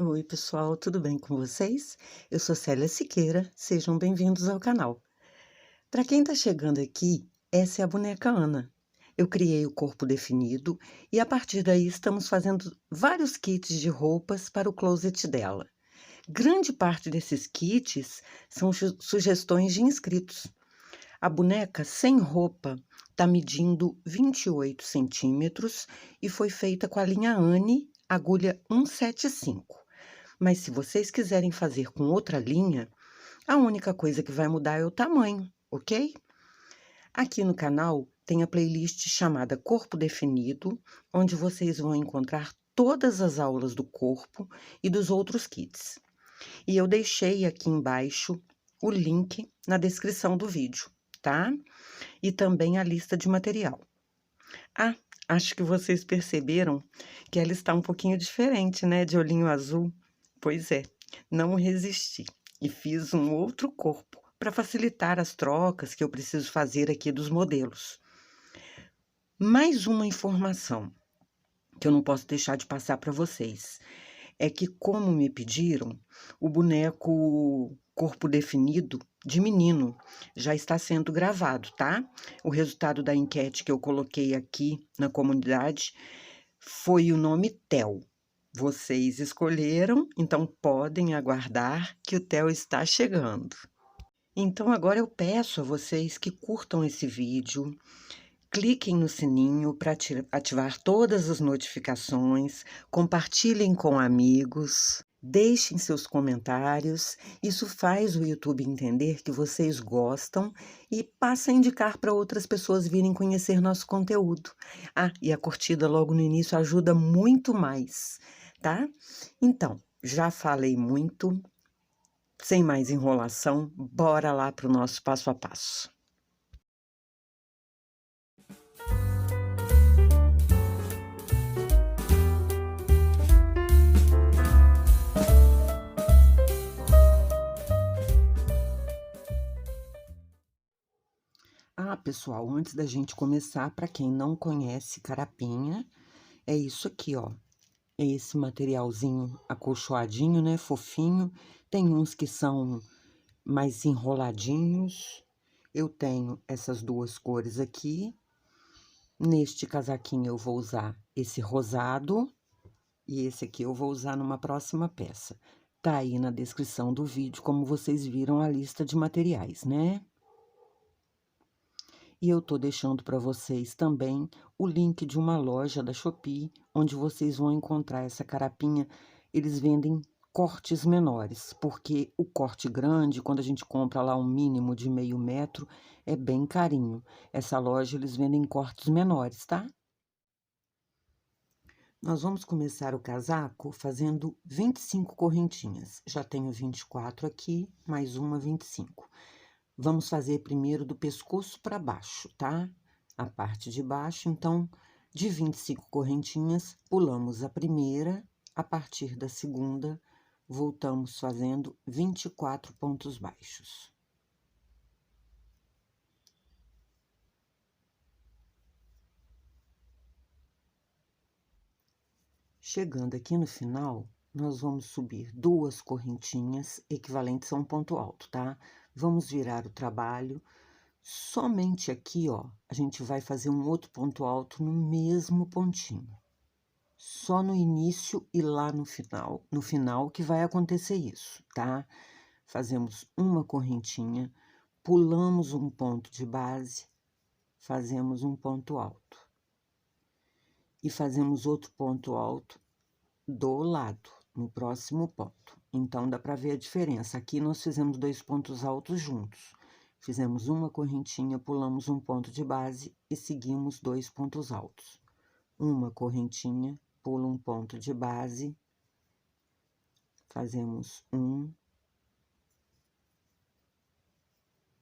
Oi, pessoal, tudo bem com vocês? Eu sou Célia Siqueira, sejam bem-vindos ao canal. Para quem está chegando aqui, essa é a boneca Ana. Eu criei o corpo definido e a partir daí estamos fazendo vários kits de roupas para o closet dela. Grande parte desses kits são sugestões de inscritos. A boneca sem roupa está medindo 28 centímetros e foi feita com a linha Anne, agulha 175. Mas se vocês quiserem fazer com outra linha, a única coisa que vai mudar é o tamanho, ok? Aqui no canal tem a playlist chamada Corpo Definido, onde vocês vão encontrar todas as aulas do corpo e dos outros kits. E eu deixei aqui embaixo o link na descrição do vídeo, tá? E também a lista de material. Ah, acho que vocês perceberam que ela está um pouquinho diferente, né? De olhinho azul. Pois é, não resisti e fiz um outro corpo para facilitar as trocas que eu preciso fazer aqui dos modelos. Mais uma informação que eu não posso deixar de passar para vocês é que, como me pediram, o boneco corpo definido de menino já está sendo gravado, tá? O resultado da enquete que eu coloquei aqui na comunidade foi o nome Theo. Vocês escolheram, então podem aguardar que o Theo está chegando. Então agora eu peço a vocês que curtam esse vídeo, cliquem no sininho para ativar todas as notificações, compartilhem com amigos, deixem seus comentários. Isso faz o YouTube entender que vocês gostam e passa a indicar para outras pessoas virem conhecer nosso conteúdo. Ah, e a curtida logo no início ajuda muito mais, tá? Então, já falei muito, sem mais enrolação, bora lá para o nosso passo a passo. Ah, pessoal, antes da gente começar, para quem não conhece carapinha, é isso aqui, ó. É esse materialzinho acolchoadinho, né, fofinho. Tem uns que são mais enroladinhos. Eu tenho essas duas cores aqui. Neste casaquinho eu vou usar esse rosado e esse aqui eu vou usar numa próxima peça. Tá aí na descrição do vídeo, como vocês viram a lista de materiais, né? E eu tô deixando para vocês também o link de uma loja da Shopee, onde vocês vão encontrar essa carapinha. Eles vendem cortes menores, porque o corte grande, quando a gente compra lá um mínimo de meio metro, é bem carinho. Essa loja, eles vendem cortes menores, tá? Nós vamos começar o casaco fazendo 25 correntinhas. Já tenho 24 aqui, mais uma 25. Vamos fazer primeiro do pescoço para baixo, tá? A parte de baixo, então, de 25 correntinhas, pulamos a primeira, a partir da segunda, voltamos fazendo 24 pontos baixos. Chegando aqui no final, nós vamos subir duas correntinhas equivalentes a um ponto alto, tá? Vamos virar o trabalho. Somente aqui, ó, a gente vai fazer um outro ponto alto no mesmo pontinho. Só no início e lá no final que vai acontecer isso, tá? Fazemos uma correntinha, pulamos um ponto de base, fazemos um ponto alto. E fazemos outro ponto alto do lado, no próximo ponto. Então, dá para ver a diferença. Aqui nós fizemos dois pontos altos juntos. Fizemos uma correntinha, pulamos um ponto de base e seguimos dois pontos altos. Uma correntinha, pula um ponto de base, fazemos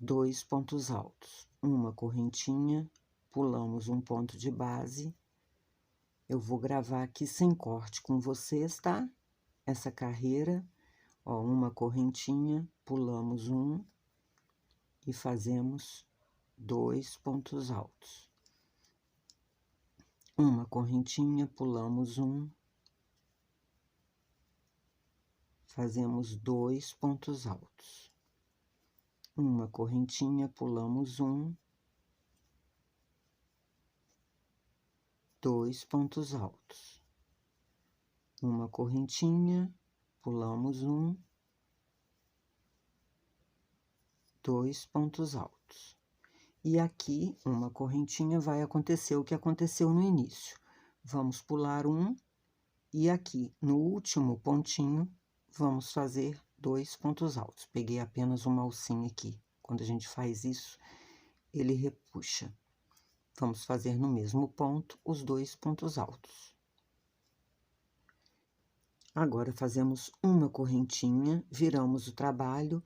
dois pontos altos. Uma correntinha, pulamos um ponto de base. Eu vou gravar aqui sem corte com vocês, tá? Essa carreira, ó, uma correntinha, pulamos um e fazemos dois pontos altos. Uma correntinha, pulamos um fazemos 2 pontos altos. Uma correntinha, pulamos 1, 2 pontos altos. Uma correntinha, pulamos 1, 2 pontos altos. E aqui, uma correntinha, vai acontecer o que aconteceu no início. Vamos pular 1, e aqui, no último pontinho, vamos fazer 2 pontos altos. Peguei apenas uma alcinha aqui. Quando a gente faz isso, ele repuxa. Vamos fazer no mesmo ponto os 2 pontos altos. Agora, fazemos uma correntinha, viramos o trabalho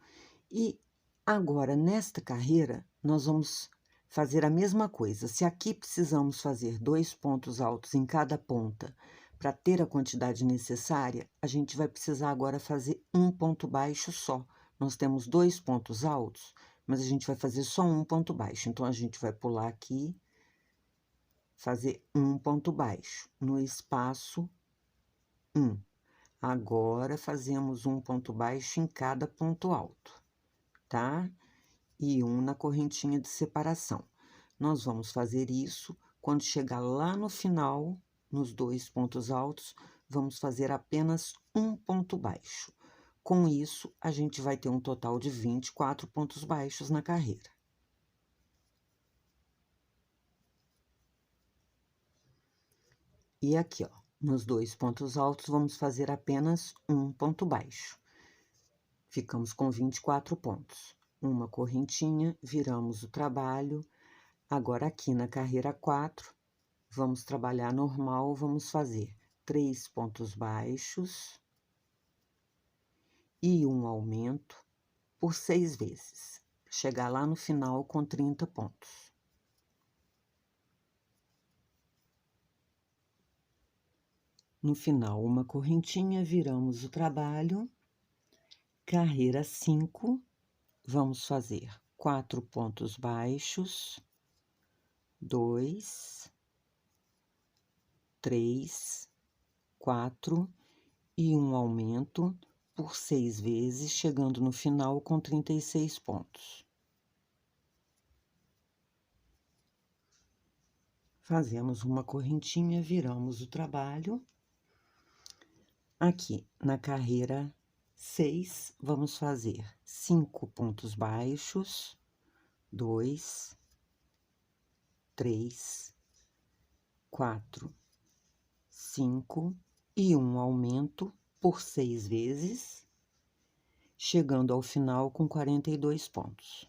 e agora, nesta carreira, nós vamos fazer a mesma coisa. Se aqui precisamos fazer 2 pontos altos em cada ponta para ter a quantidade necessária, a gente vai precisar agora fazer um ponto baixo só. Nós temos 2 pontos altos, mas a gente vai fazer só um ponto baixo. Então, a gente vai pular aqui, fazer um ponto baixo no espaço 1. Agora, fazemos um ponto baixo em cada ponto alto, tá? E um na correntinha de separação. Nós vamos fazer isso quando chegar lá no final, nos 2 pontos altos, vamos fazer apenas um ponto baixo. Com isso, a gente vai ter um total de 24 pontos baixos na carreira. E aqui, ó. Nos 2 pontos altos, vamos fazer apenas um ponto baixo. Ficamos com 24 pontos. Uma correntinha, viramos o trabalho. Agora, aqui na carreira 4, vamos trabalhar normal, vamos fazer 3 pontos baixos e um aumento por 6 vezes. Chegar lá no final com 30 pontos. No final, uma correntinha, viramos o trabalho. Carreira 5, vamos fazer 4 pontos baixos, 2, 3, 4 e um aumento por 6 vezes, chegando no final com 36 pontos. Fazemos uma correntinha, viramos o trabalho. Aqui, na carreira 6, vamos fazer 5 pontos baixos, 2, 3, 4, 5 e um aumento por 6 vezes, chegando ao final com 42 pontos.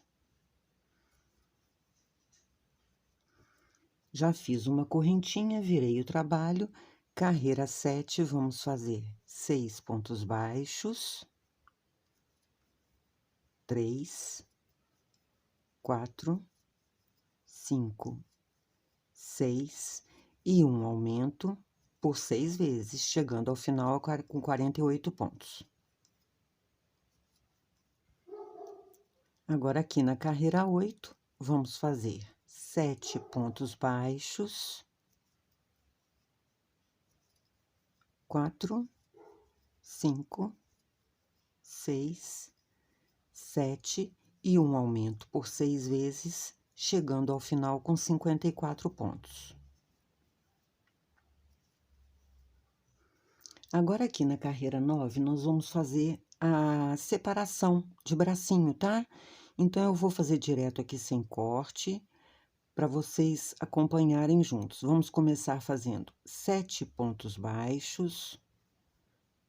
Já fiz uma correntinha, virei o trabalho. Carreira 7, vamos fazer 6 pontos baixos, 3, 4, 5, 6 e um aumento por 6 vezes, chegando ao final com 48 pontos. Agora, aqui na carreira 8, vamos fazer 7 pontos baixos, 4, 5, 6, 7 e um aumento por 6 vezes, chegando ao final com 54 pontos. Agora, aqui na carreira 9, nós vamos fazer a separação de bracinho, tá? Então, eu vou fazer direto aqui sem corte, para vocês acompanharem juntos. Vamos começar fazendo 7 pontos baixos,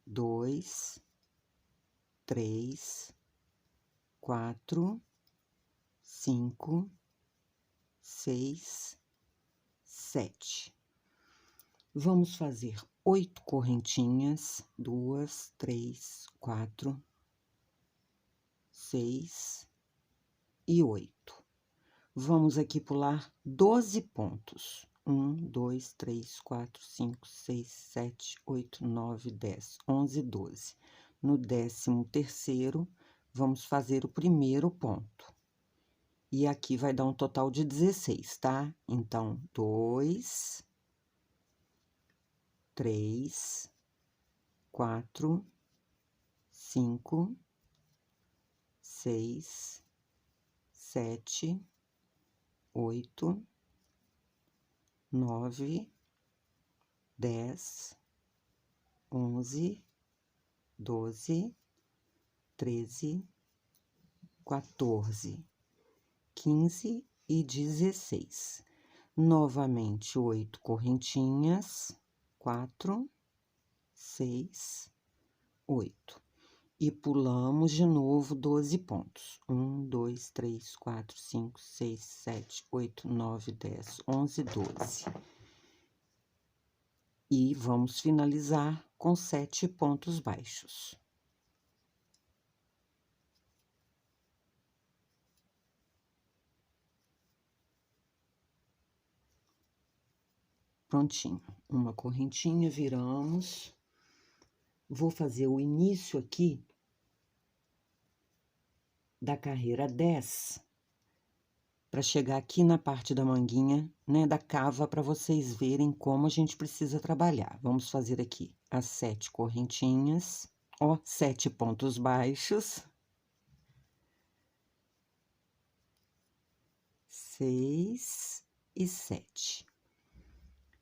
2, 3, 4, 5, 6, 7. Vamos fazer 8 correntinhas, 2, 3, 4, 6 e 8. Vamos aqui pular 12 pontos. 1, 2, 3, 4, 5, 6, 7, 8, 9, 10, 11, 12. No 13º, vamos fazer o primeiro ponto. E aqui vai dar um total de 16, tá? Então, 2, 3, 4, 5, 6, 7, 8, 9, 10, 11, 12, 13, 14, 15 e 16. Novamente, 8 correntinhas, 4, 6, 8. E pulamos de novo 12 pontos. 1, 2, 3, 4, 5, 6, 7, 8, 9, 10, 11, 12. E vamos finalizar com 7 pontos baixos. Prontinho. Uma correntinha, viramos. Vou fazer o início aqui da carreira 10, para chegar aqui na parte da manguinha, né, da cava, para vocês verem como a gente precisa trabalhar. Vamos fazer aqui as 7 correntinhas, ó, 7 pontos baixos. 6 e 7.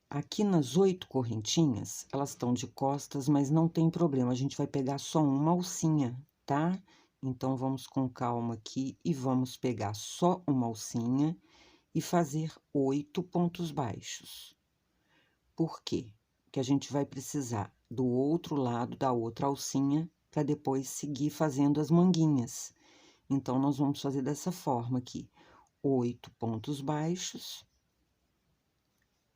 Aqui nas 8 correntinhas, elas estão de costas, mas não tem problema, a gente vai pegar só uma alcinha, tá? Então, vamos com calma aqui e vamos pegar só uma alcinha e fazer 8 pontos baixos. Por quê? Porque a gente vai precisar do outro lado da outra alcinha para depois seguir fazendo as manguinhas. Então, nós vamos fazer dessa forma aqui, 8 pontos baixos.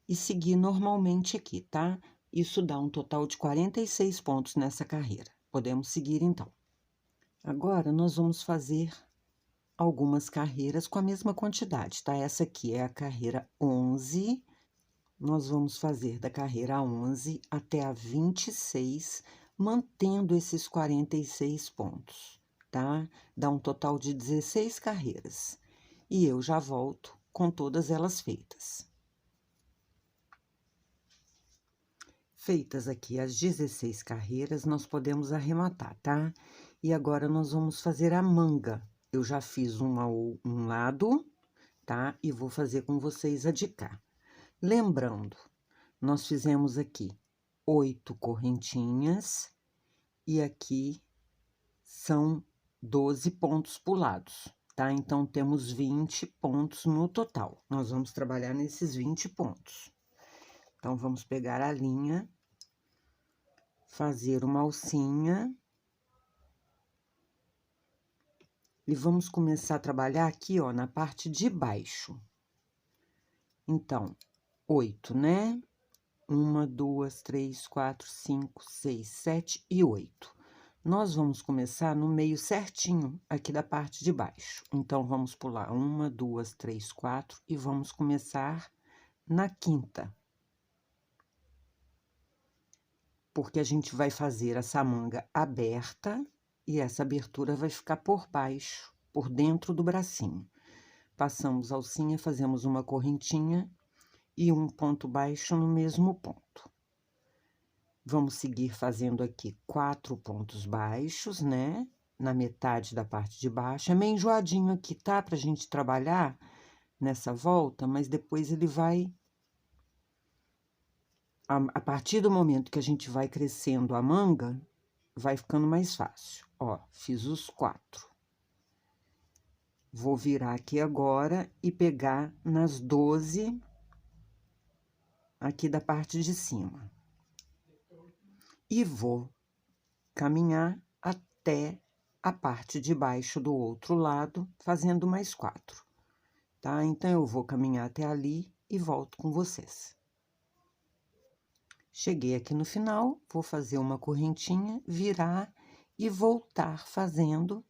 E seguir normalmente aqui, tá? Isso dá um total de 46 pontos nessa carreira. Podemos seguir, então. Agora, nós vamos fazer algumas carreiras com a mesma quantidade, tá? Essa aqui é a carreira 11. Nós vamos fazer da carreira 11 até a 26, mantendo esses 46 pontos, tá? Dá um total de 16 carreiras. E eu já volto com todas elas feitas. Feitas aqui as 16 carreiras, nós podemos arrematar, tá? E agora, nós vamos fazer a manga. Eu já fiz um lado, tá? E vou fazer com vocês a de cá. Lembrando, nós fizemos aqui 8 correntinhas e aqui são 12 pontos pulados, tá? Então, temos 20 pontos no total. Nós vamos trabalhar nesses 20 pontos. Então, vamos pegar a linha, fazer uma alcinha. E vamos começar a trabalhar aqui, ó, na parte de baixo. Então, 8, né? 1, 2, 3, 4, 5, 6, 7 e 8. Nós vamos começar no meio certinho aqui da parte de baixo. Então, vamos pular 1, 2, 3, 4 e vamos começar na quinta. Porque a gente vai fazer essa manga aberta e essa abertura vai ficar por baixo, por dentro do bracinho. Passamos a alcinha, fazemos uma correntinha e um ponto baixo no mesmo ponto. Vamos seguir fazendo aqui 4 pontos baixos, né? Na metade da parte de baixo. É meio enjoadinho aqui, tá? Pra gente trabalhar nessa volta, mas depois ele vai... A partir do momento que a gente vai crescendo a manga, vai ficando mais fácil. Ó, fiz os 4. Vou virar aqui agora e pegar nas 12 aqui da parte de cima. E vou caminhar até a parte de baixo do outro lado, fazendo mais 4, tá? Então, eu vou caminhar até ali e volto com vocês. Cheguei aqui no final, vou fazer uma correntinha, virar e voltar fazendo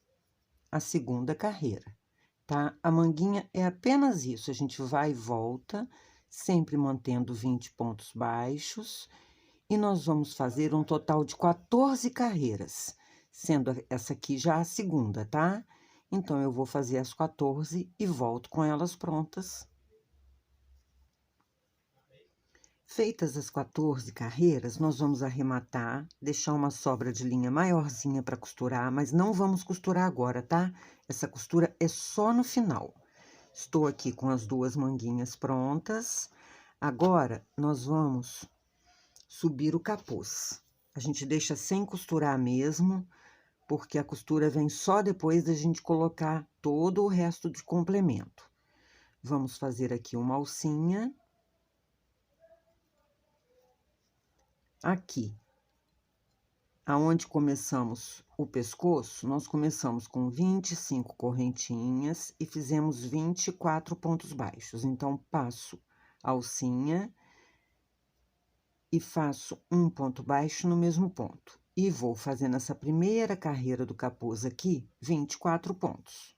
a segunda carreira, tá? A manguinha é apenas isso, a gente vai e volta, sempre mantendo 20 pontos baixos, e nós vamos fazer um total de 14 carreiras, sendo essa aqui já a segunda, tá? Então, eu vou fazer as 14 e volto com elas prontas. Feitas as 14 carreiras, nós vamos arrematar, deixar uma sobra de linha maiorzinha para costurar, mas não vamos costurar agora, tá? Essa costura é só no final. Estou aqui com as 2 manguinhas prontas. Agora, nós vamos subir o capuz. A gente deixa sem costurar mesmo, porque a costura vem só depois da gente colocar todo o resto de complemento. Vamos fazer aqui uma alcinha. Aqui, aonde começamos o pescoço, nós começamos com 25 correntinhas e fizemos 24 pontos baixos. Então, passo a alcinha e faço um ponto baixo no mesmo ponto. E vou fazendo essa primeira carreira do capuz aqui, 24 pontos.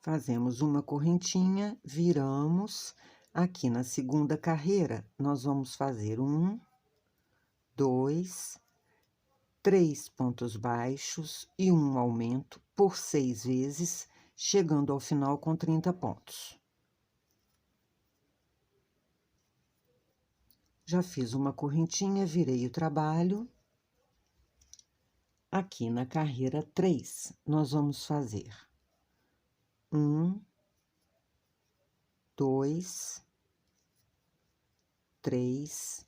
Fazemos uma correntinha, viramos. Aqui na segunda carreira, nós vamos fazer 1, 2, 3 pontos baixos e um aumento por 6 vezes, chegando ao final com 30 pontos. Já fiz uma correntinha, virei o trabalho. Aqui na carreira 3, nós vamos fazer 1, 2, 3,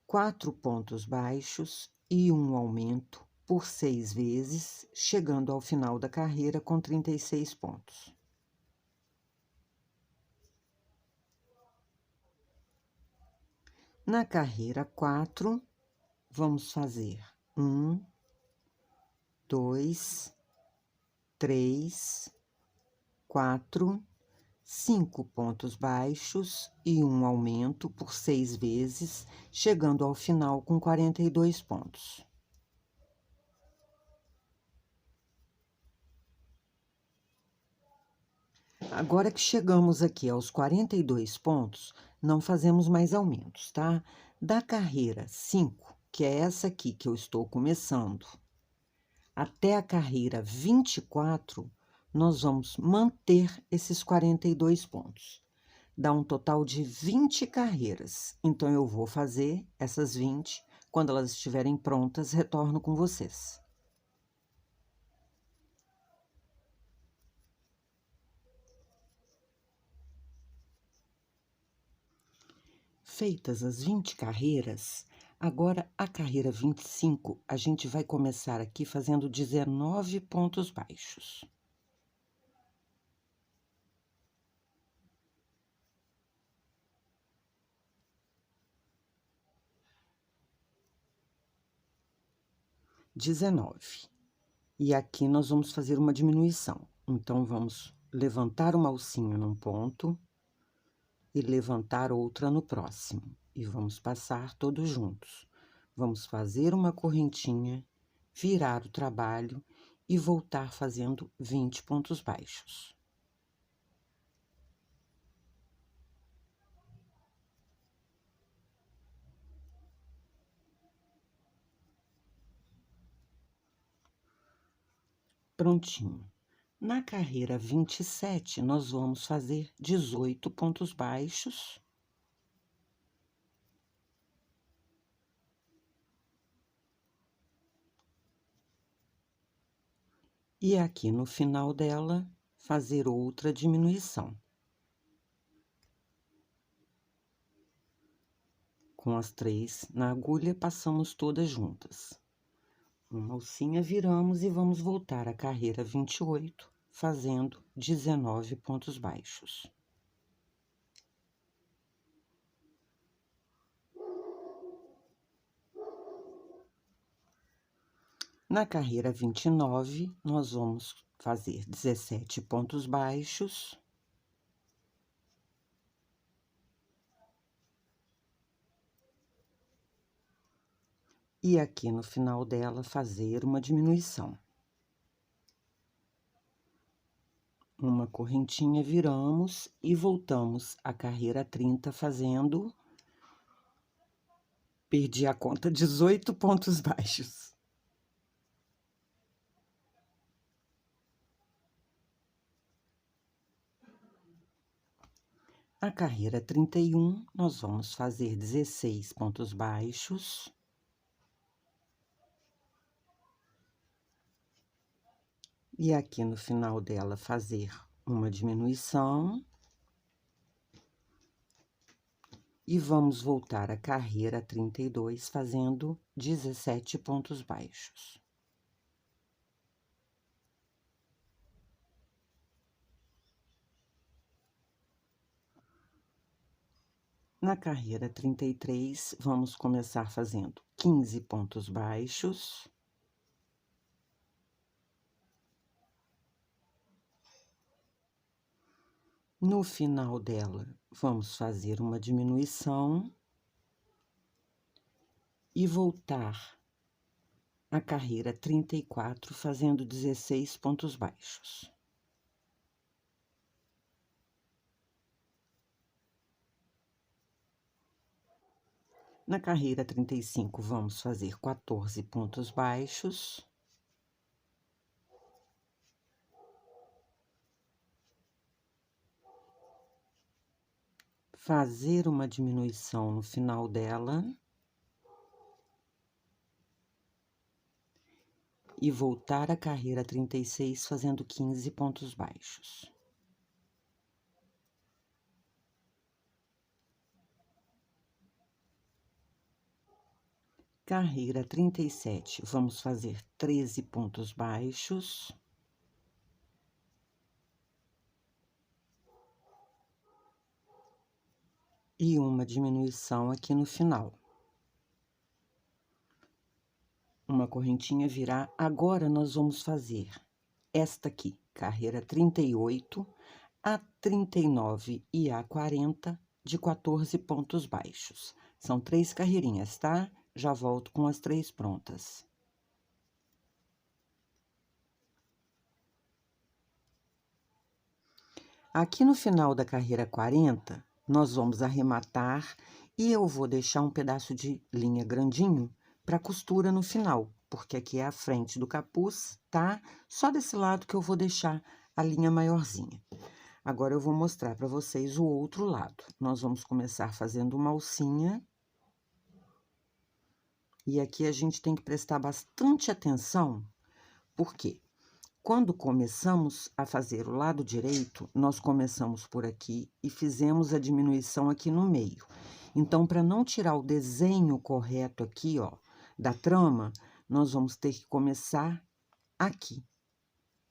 4 pontos baixos e um aumento por 6 vezes, chegando ao final da carreira com 36 pontos. Na carreira 4, vamos fazer 1, 2, 3, 4, 5 pontos baixos e um aumento por 6 vezes, chegando ao final com 42 pontos. Agora que chegamos aqui aos 42 pontos, não fazemos mais aumentos, tá? Da carreira 5, que é essa aqui que eu estou começando, até a carreira 24, nós vamos manter esses 42 pontos. Dá um total de 20 carreiras. Então, eu vou fazer essas 20. Quando elas estiverem prontas, retorno com vocês. Feitas as 20 carreiras, agora a carreira 25, a gente vai começar aqui fazendo 19 pontos baixos. E aqui nós vamos fazer uma diminuição. Então, vamos levantar uma alcinha num ponto e levantar outra no próximo. E vamos passar todos juntos. Vamos fazer uma correntinha, virar o trabalho e voltar fazendo 20 pontos baixos. Prontinho. Na carreira 27, nós vamos fazer 18 pontos baixos. E aqui no final dela, fazer outra diminuição. Com as 3 na agulha, passamos todas juntas. Uma alcinha, viramos e vamos voltar à carreira 28, fazendo 19 pontos baixos. Na carreira 29, nós vamos fazer 17 pontos baixos. E aqui no final dela, fazer uma diminuição. Uma correntinha, viramos e voltamos à carreira 30, fazendo... Perdi a conta, 18 pontos baixos. A carreira 31, nós vamos fazer 16 pontos baixos. E aqui no final dela, fazer uma diminuição. E vamos voltar à carreira 32, fazendo 17 pontos baixos. Na carreira 33, vamos começar fazendo 15 pontos baixos. No final dela, vamos fazer uma diminuição e voltar à carreira 34, fazendo 16 pontos baixos. Na carreira 35, vamos fazer 14 pontos baixos. Fazer uma diminuição no final dela. E voltar à carreira 36, fazendo 15 pontos baixos. Carreira 37, vamos fazer 13 pontos baixos. E uma diminuição aqui no final. Uma correntinha virar. Agora, nós vamos fazer esta aqui, carreira 38, a 39 e a 40, de 14 pontos baixos. São 3 carreirinhas, tá? Já volto com as 3 prontas. Aqui no final da carreira 40, nós vamos arrematar e eu vou deixar um pedaço de linha grandinho para costura no final, porque aqui é a frente do capuz, tá? Só desse lado que eu vou deixar a linha maiorzinha. Agora, eu vou mostrar para vocês o outro lado. Nós vamos começar fazendo uma alcinha. E aqui a gente tem que prestar bastante atenção, porque quando começamos a fazer o lado direito, nós começamos por aqui e fizemos a diminuição aqui no meio. Então, para não tirar o desenho correto aqui, ó, da trama, nós vamos ter que começar aqui.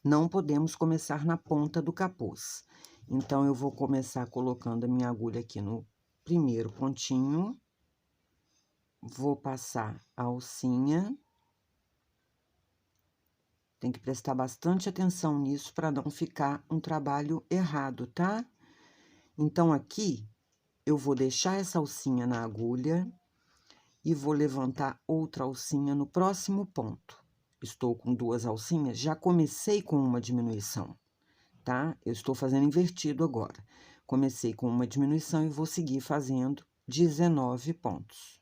Não podemos começar na ponta do capuz. Então, eu vou começar colocando a minha agulha aqui no primeiro pontinho. Vou passar a alcinha. Tem que prestar bastante atenção nisso para não ficar um trabalho errado, tá? Então, aqui, eu vou deixar essa alcinha na agulha e vou levantar outra alcinha no próximo ponto. Estou com 2 alcinhas, já comecei com uma diminuição, tá? Eu estou fazendo invertido agora. Comecei com uma diminuição e vou seguir fazendo 19 pontos.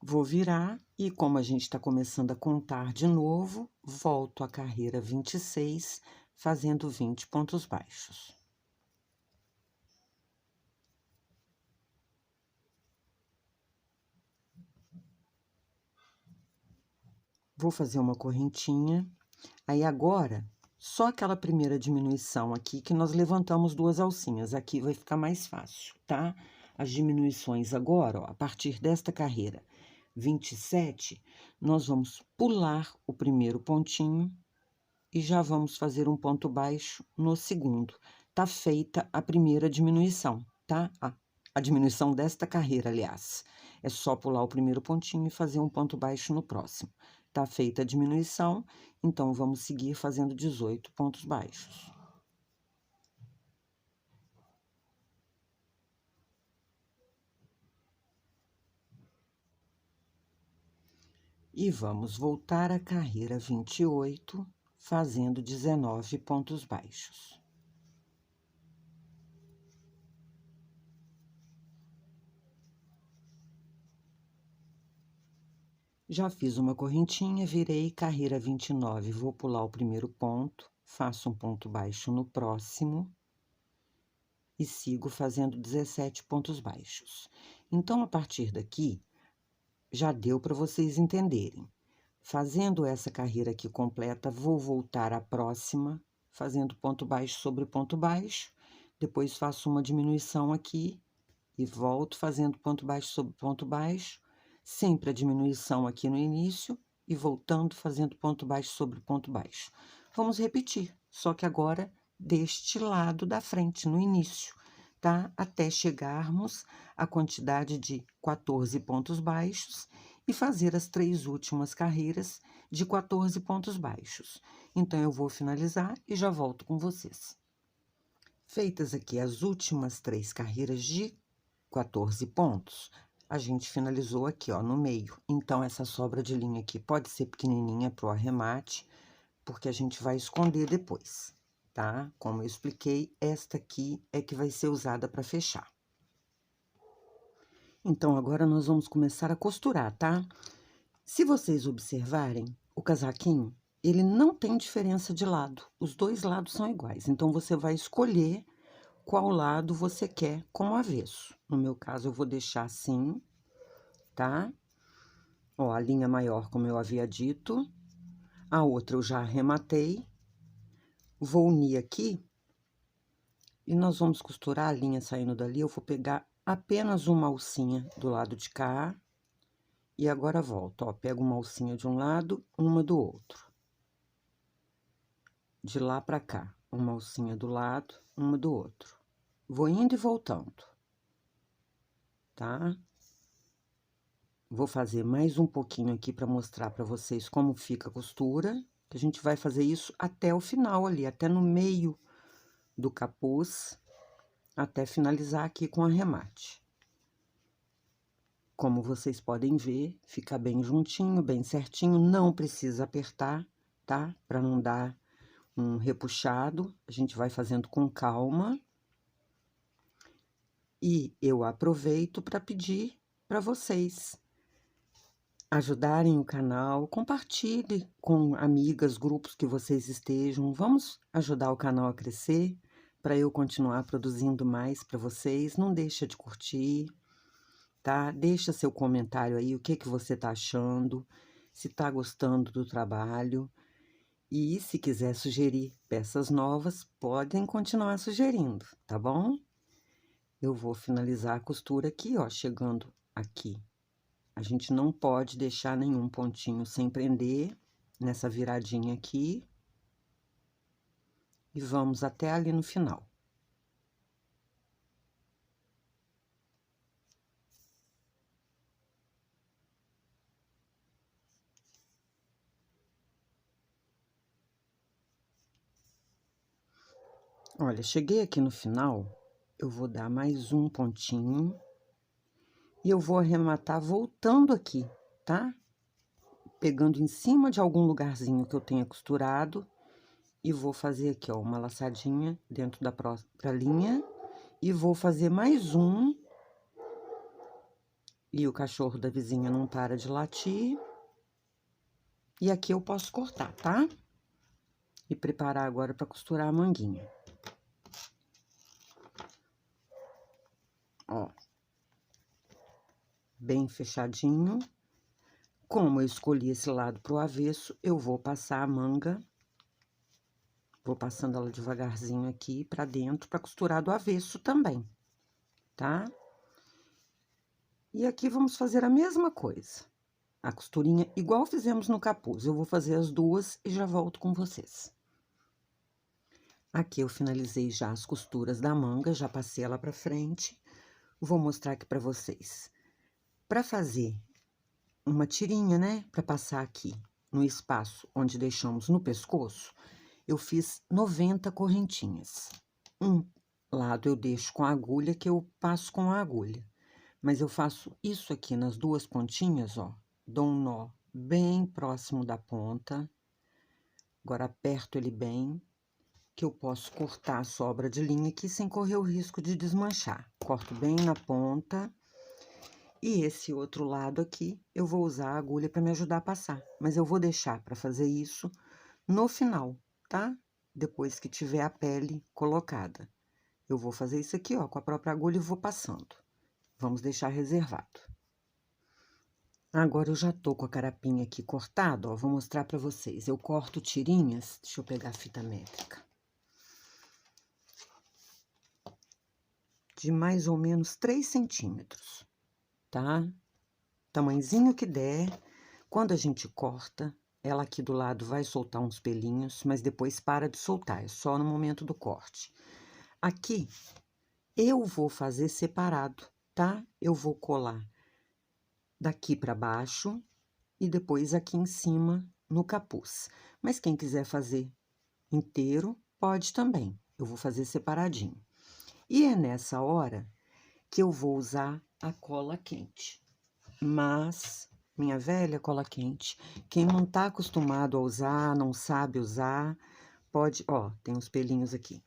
Vou virar e, como a gente está começando a contar de novo, volto à carreira 26, fazendo 20 pontos baixos. Vou fazer uma correntinha. Aí, agora, só aquela primeira diminuição aqui que nós levantamos 2 alcinhas. Aqui vai ficar mais fácil, tá? As diminuições agora, ó, a partir desta carreira 27, nós vamos pular o primeiro pontinho e já vamos fazer um ponto baixo no segundo. Tá feita a primeira diminuição, tá? A diminuição desta carreira, aliás. É só pular o primeiro pontinho e fazer um ponto baixo no próximo. Tá feita a diminuição, então vamos seguir fazendo 18 pontos baixos. E vamos voltar à carreira 28, fazendo 19 pontos baixos. Já fiz uma correntinha, virei carreira 29, vou pular o primeiro ponto, faço um ponto baixo no próximo e sigo fazendo 17 pontos baixos. Então, a partir daqui, já deu para vocês entenderem. Fazendo essa carreira aqui completa, vou voltar à próxima, fazendo ponto baixo sobre ponto baixo, depois faço uma diminuição aqui e volto fazendo ponto baixo sobre ponto baixo, sempre a diminuição aqui no início e voltando fazendo ponto baixo sobre ponto baixo. Vamos repetir, só que agora deste lado da frente, no início, tá? Até chegarmos à quantidade de 14 pontos baixos e fazer as 3 últimas carreiras de 14 pontos baixos. Então, eu vou finalizar e já volto com vocês. Feitas aqui as últimas 3 carreiras de 14 pontos, a gente finalizou aqui, ó, no meio. Então, essa sobra de linha aqui pode ser pequenininha pro arremate, porque a gente vai esconder depois, tá? Como eu expliquei, esta aqui é que vai ser usada para fechar. Então, agora nós vamos começar a costurar, tá? Se vocês observarem, o casaquinho, ele não tem diferença de lado. Os dois lados são iguais. Então, você vai escolher qual lado você quer como avesso. No meu caso, eu vou deixar assim, tá? Ó, a linha maior, como eu havia dito. A outra eu já arrematei. Vou unir aqui. E nós vamos costurar a linha saindo dali. Eu vou pegar apenas uma alcinha do lado de cá. E agora volto, ó, pego uma alcinha de um lado, uma do outro. De lá pra cá, uma alcinha do lado, uma do outro. Vou indo e voltando, tá? Vou fazer mais um pouquinho aqui pra mostrar pra vocês como fica a costura, que a gente vai fazer isso até o final ali, até no meio do capuz, até finalizar aqui com arremate. Como vocês podem ver, fica bem juntinho, bem certinho, não precisa apertar, tá? Pra não dar um repuxado, a gente vai fazendo com calma. E eu aproveito para pedir para vocês ajudarem o canal, compartilhe com amigas, grupos que vocês estejam. Vamos ajudar o canal a crescer, para eu continuar produzindo mais para vocês. Não deixa de curtir, tá? Deixa seu comentário aí, o que que você tá achando, se tá gostando do trabalho. E se quiser sugerir peças novas, podem continuar sugerindo, tá bom? Eu vou finalizar a costura aqui, ó, chegando aqui. A gente não pode deixar nenhum pontinho sem prender nessa viradinha aqui. E vamos até ali no final. Olha, cheguei aqui no final, eu vou dar mais um pontinho. E eu vou arrematar voltando aqui, tá? Pegando em cima de algum lugarzinho que eu tenha costurado. E vou fazer aqui, ó, uma laçadinha dentro da própria linha. E vou fazer mais um. E o cachorro da vizinha não para de latir. E aqui eu posso cortar, tá? E preparar agora para costurar a manguinha. Ó. Bem fechadinho. Como eu escolhi esse lado pro avesso, eu vou passar a manga. Vou passando ela devagarzinho aqui pra dentro, pra costurar do avesso também, tá? E aqui vamos fazer a mesma coisa. A costurinha igual fizemos no capuz. Eu vou fazer as duas e já volto com vocês. Aqui eu finalizei já as costuras da manga, já passei ela pra frente. Vou mostrar aqui pra vocês. Pra fazer uma tirinha, né? Pra passar aqui no espaço onde deixamos no pescoço, eu fiz 90 correntinhas. Um lado eu deixo com a agulha, que eu passo com a agulha. Mas eu faço isso aqui nas duas pontinhas, ó. Dou um nó bem próximo da ponta. Agora, aperto ele bem, que eu posso cortar a sobra de linha aqui sem correr o risco de desmanchar. Corto bem na ponta E esse outro lado aqui, eu vou usar a agulha para me ajudar a passar. Mas eu vou deixar para fazer isso no final, tá? Depois que tiver a pele colocada. Eu vou fazer isso aqui, ó, com a própria agulha e vou passando. Vamos deixar reservado. Agora eu já tô com a carapinha aqui cortada, ó, vou mostrar pra vocês. Eu corto tirinhas, deixa eu pegar a fita métrica. De mais ou menos 3 centímetros, tá? Tamanhozinho que der. Quando a gente corta, ela aqui do lado vai soltar uns pelinhos, mas depois para de soltar, é só no momento do corte. Aqui, eu vou fazer separado, tá? Eu vou colar daqui para baixo e depois aqui em cima no capuz. Mas quem quiser fazer inteiro, pode também. Eu vou fazer separadinho. E é nessa hora que eu vou usar a cola quente. Mas, minha velha cola quente, quem não tá acostumado a usar, não sabe usar, pode, ó, tem uns pelinhos aqui.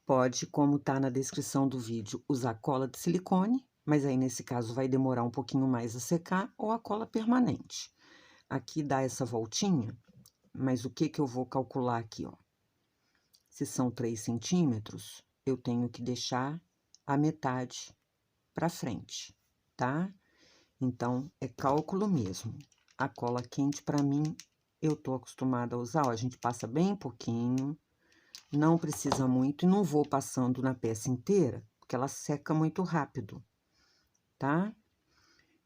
Pode, como tá na descrição do vídeo, usar cola de silicone, mas aí nesse caso vai demorar um pouquinho mais a secar, ou a cola permanente. Aqui dá essa voltinha, mas o que que eu vou calcular aqui, ó? Se são 3 centímetros, eu tenho que deixar a metade pra frente, tá? Então, é cálculo mesmo. A cola quente, pra mim, eu tô acostumada a usar, ó, a gente passa bem pouquinho, não precisa muito, e não vou passando na peça inteira, porque ela seca muito rápido, tá?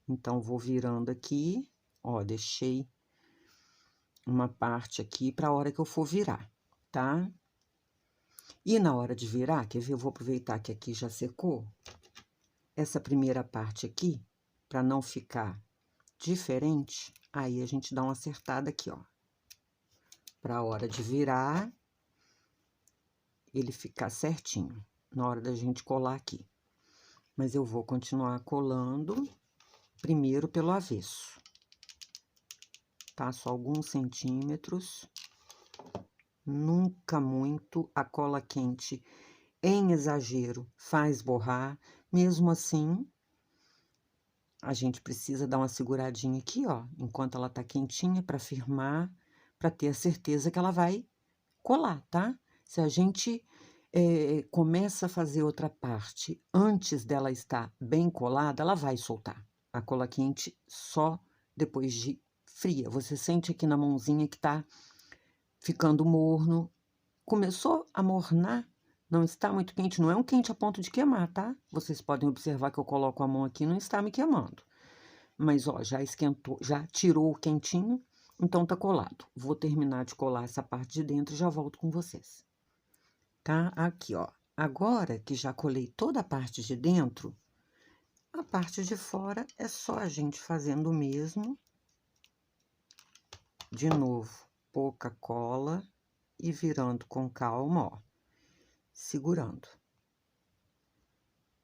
Então, vou virando aqui, ó, deixei uma parte aqui pra hora que eu for virar, tá? E na hora de virar, quer ver? Eu vou aproveitar que aqui já secou. Essa primeira parte aqui, pra não ficar diferente, aí a gente dá uma acertada aqui, ó. Pra hora de virar, ele ficar certinho, na hora da gente colar aqui. Mas eu vou continuar colando, primeiro pelo avesso. Tá? Só alguns centímetros. Nunca muito. A cola quente, em exagero, faz borrar. Mesmo assim, a gente precisa dar uma seguradinha aqui, ó, enquanto ela tá quentinha, pra firmar, pra ter a certeza que ela vai colar, tá? Se a gente começa a fazer outra parte antes dela estar bem colada, ela vai soltar. A cola quente só depois de fria. Você sente aqui na mãozinha que tá ficando morno. Começou a mornar, não está muito quente, não é um quente a ponto de queimar, tá? Vocês podem observar que eu coloco a mão aqui e não está me queimando. Mas, ó, já esquentou, já tirou o quentinho, então tá colado. Vou terminar de colar essa parte de dentro e já volto com vocês. Tá? Aqui, ó. Agora que já colei toda a parte de dentro, a parte de fora é só a gente fazendo o mesmo. De novo, pouca cola e virando com calma, ó. Segurando.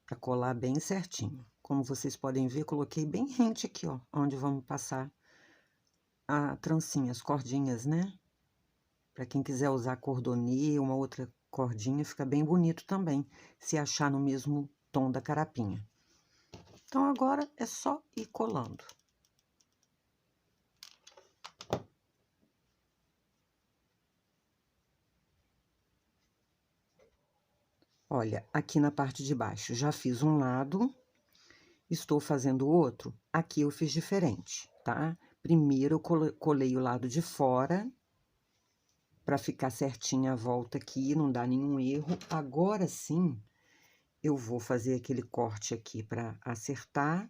Pra colar bem certinho. Como vocês podem ver, coloquei bem rente aqui, ó, onde vamos passar a trancinha, as cordinhas, né? Pra quem quiser usar cordonê, uma outra cordinha, fica bem bonito também, se achar no mesmo tom da carapinha. Então, agora é só ir colando. Olha, aqui na parte de baixo já fiz um lado, estou fazendo o outro, aqui eu fiz diferente, tá? Primeiro eu colei o lado de fora, pra ficar certinha a volta aqui, não dar nenhum erro. Agora sim, eu vou fazer aquele corte aqui pra acertar,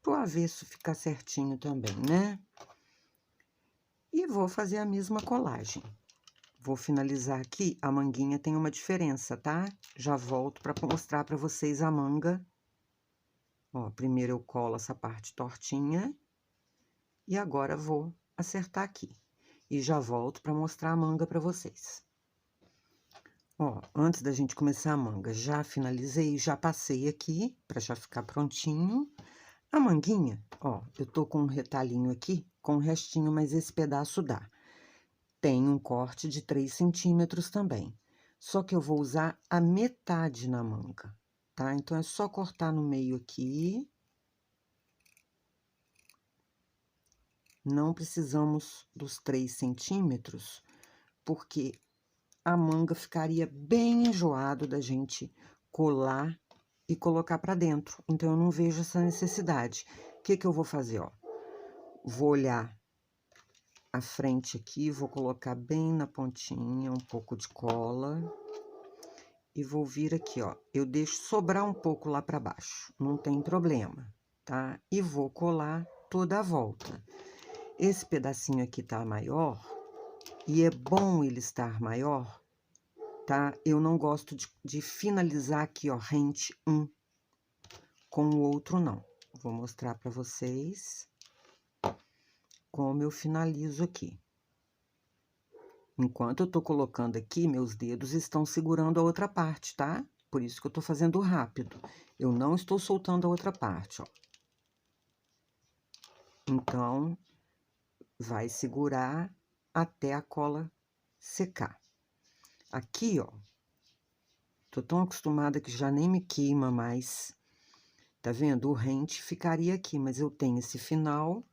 pro avesso ficar certinho também, né? E vou fazer a mesma colagem. Vou finalizar aqui, a manguinha tem uma diferença, tá? Já volto pra mostrar pra vocês a manga. Ó, primeiro eu colo essa parte tortinha. E agora vou acertar aqui. E já volto pra mostrar a manga pra vocês. Ó, antes da gente começar a manga, já finalizei, já passei aqui, pra já ficar prontinho. A manguinha, ó, eu tô com um retalhinho aqui, com um restinho, mas esse pedaço dá. Tem um corte de 3 centímetros também. Só que eu vou usar a metade na manga. tá? Então, é só cortar no meio aqui. Não precisamos dos 3 centímetros, porque a manga ficaria bem enjoado da gente colar e colocar pra dentro, então eu não vejo essa necessidade. O que que eu vou fazer, ó? Vou olhar a frente aqui, vou colocar bem na pontinha um pouco de cola e vou vir aqui, ó. Eu deixo sobrar um pouco lá pra baixo, não tem problema, tá? E vou colar toda a volta. Esse pedacinho aqui tá maior, e é bom ele estar maior, tá? Eu não gosto de finalizar aqui, ó, rente um com o outro, não. Vou mostrar pra vocês como eu finalizo aqui. Enquanto eu tô colocando aqui, meus dedos estão segurando a outra parte, tá? Por isso que eu tô fazendo rápido. Eu não estou soltando a outra parte, ó. Então, vai segurar até a cola secar. Aqui, ó, tô tão acostumada que já nem me queima mais. Tá vendo? O rente ficaria aqui, mas eu tenho esse final,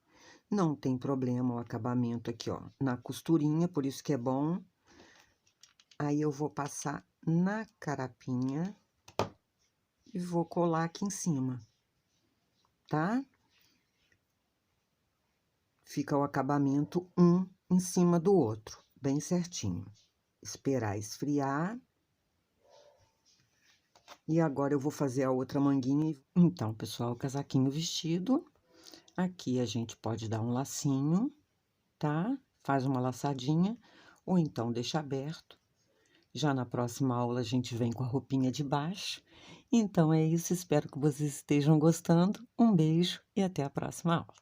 não tem problema o acabamento aqui, ó, na costurinha, por isso que é bom. Aí, eu vou passar na carapinha e vou colar aqui em cima, tá? Fica o acabamento um em cima do outro, bem certinho. Esperar esfriar. E agora eu vou fazer a outra manguinha. Então, pessoal, o casaquinho vestido. Aqui a gente pode dar um lacinho, tá? Faz uma laçadinha, ou então deixa aberto. Já na próxima aula a gente vem com a roupinha de baixo. Então é isso, espero que vocês estejam gostando. Um beijo e até a próxima aula.